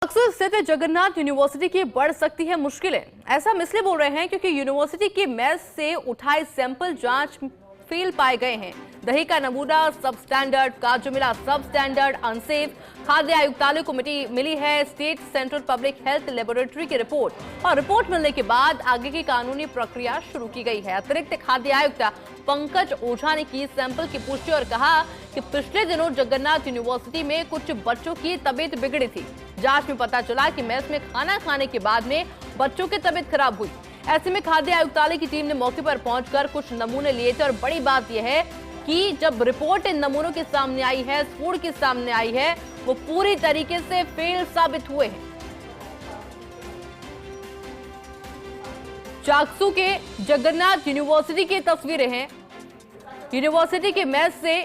अक्सर स्थित जगन्नाथ यूनिवर्सिटी की बढ़ सकती है मुश्किलें। ऐसा हम इसलिए बोल रहे हैं क्योंकि यूनिवर्सिटी की मेस से उठाए सैंपल जांच फेल पाए गए हैं। दही का नमूना सब स्टैंडर्ड, काजू मिला सब स्टैंडर्ड, अनसेफ। खाद्य आयुक्तालय को मिली है state central public health laboratory की रिपोर्ट और रिपोर्ट मिलने के बाद आगे की कानूनी प्रक्रिया शुरू की गई है। अतिरिक्त खाद्य आयुक्त पंकज ओझा ने की सैंपल की पुष्टि और कहा कि पिछले दिनों जगन्नाथ यूनिवर्सिटी में कुछ बच्चों की तबीयत बिगड़ी थी। जांच में पता चला कि मेस में खाना खाने के बाद में बच्चों की तबीयत खराब हुई। ऐसे में खाद्य आयुक्तालय की टीम ने मौके पर पहुंचकर कुछ नमूने लिए थे और बड़ी बात यह है कि जब रिपोर्ट इन नमूनों के सामने आई है, फूड के सामने आई है, वो पूरी तरीके से फेल साबित हुए हैं। चाकसू के जगन्नाथ यूनिवर्सिटी की तस्वीरें हैं। यूनिवर्सिटी के मेस से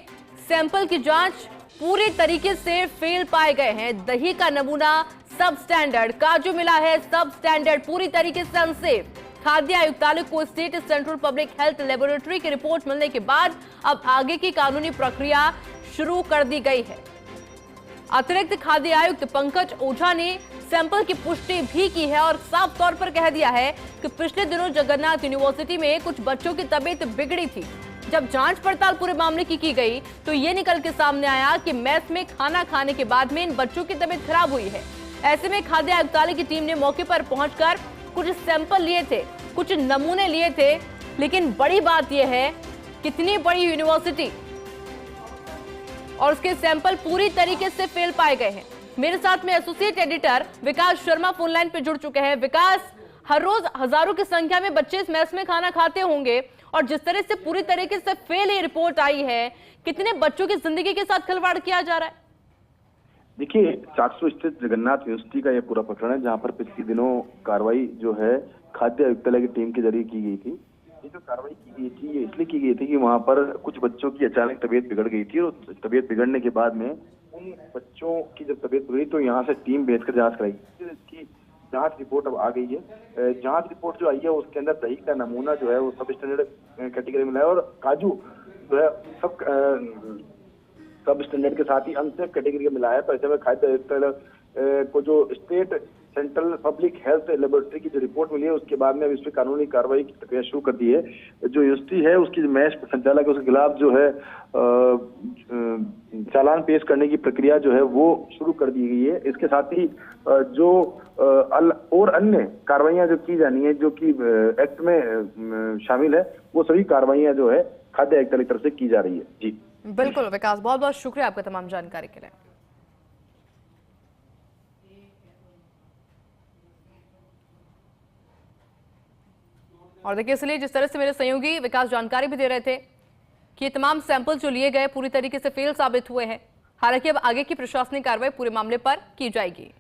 सैंपल की जांच पूरी तरीके से फेल पाए गए हैं। दही का नमूना सब स्टैंडर्ड, काजू मिला है सब स्टैंडर्ड, पूरी तरीके से अनसेफ। खाद्य आयुक्तालय को state central public health laboratory की रिपोर्ट मिलने के बाद अब आगे की कानूनी प्रक्रिया शुरू कर दी गई है। अतिरिक्त खाद्य आयुक्त पंकज ओझा ने सैंपल की पुष्टि भी की है और साफ तौर पर कह दिया है कि पिछले दिनों जगन्नाथ यूनिवर्सिटी में कुछ बच्चों की तबीयत बिगड़ी थी। जब जांच पड़ताल पूरे मामले की गई तो ये निकल के सामने आया कि मेस में खाना खाने के बाद में इन बच्चों की तबीयत खराब हुई है। ऐसे में खाद्य आयुक्तालय की टीम ने मौके पर पहुंचकर कुछ सैंपल लिए थे, कुछ नमूने लिए थे, लेकिन बड़ी बात यह है कितनी बड़ी यूनिवर्सिटी और उसके सैंपल पूरी तरीके से फेल पाए गए हैं। मेरे साथ में एसोसिएट एडिटर विकास शर्मा फोन लाइन पे जुड़ चुके हैं। विकास, हर रोज हजारों की संख्या में बच्चे इस मेस में खाना खाते होंगे और जिस तरह से पूरी तरीके से फेल ये रिपोर्ट आई है, कितने बच्चों की जिंदगी के साथ खिलवाड़ किया जा रहा है? देखिए, चाकसू स्थित जगन्नाथ यूनिवर्सिटी का यह पूरा प्रकरण है जहां पर पिछले दिनों कार्रवाई जो है खाद्य आयुक्तालय की टीम के जरिए की गई थी। ये जो कार्रवाई की गई थी ये इसलिए की गई थी कि वहां पर कुछ बच्चों की अचानक तबीयत बिगड़ गई थी और तबीयत बिगड़ने के बाद में उन बच्चों की जब तबीयत बिगड़ी तो यहाँ से टीम भेजकर जांच कराई। इसकी जांच रिपोर्ट अब आ गई है। जांच रिपोर्ट जो आई है उसके अंदर दही का नमूना जो है वो सब स्टैंडर्ड कैटेगरी में है और काजू जो है सब स्टैंडर्ड के साथ ही अनसेफ कैटेगरी में मिला है। तो ऐसे में खाद्य आयुक्तालय को जो state central public health laboratory की जो रिपोर्ट मिली है उसके बाद में अब इस पर कानूनी कार्रवाई की प्रक्रिया शुरू कर दी है। जो यूनिवर्सिटी है उसकी मेस संचालक है उसके खिलाफ जो है चालान पेश करने की प्रक्रिया जो है वो शुरू कर दी गई है। इसके साथ ही जो और अन्य कार्रवाइयां जो की जानी है जो कि एक्ट में शामिल है वो सभी कार्रवाइयां जो है खाद्य आयुक्तालय की तरफ से की जा रही है। जी बिल्कुल विकास, बहुत बहुत शुक्रिया आपका तमाम जानकारी के लिए। और देखिए, इसलिए जिस तरह से मेरे सहयोगी विकास जानकारी भी दे रहे थे कि ये तमाम सैंपल जो लिए गए पूरी तरीके से फेल साबित हुए हैं। हालांकि अब आगे की प्रशासनिक कार्रवाई पूरे मामले पर की जाएगी।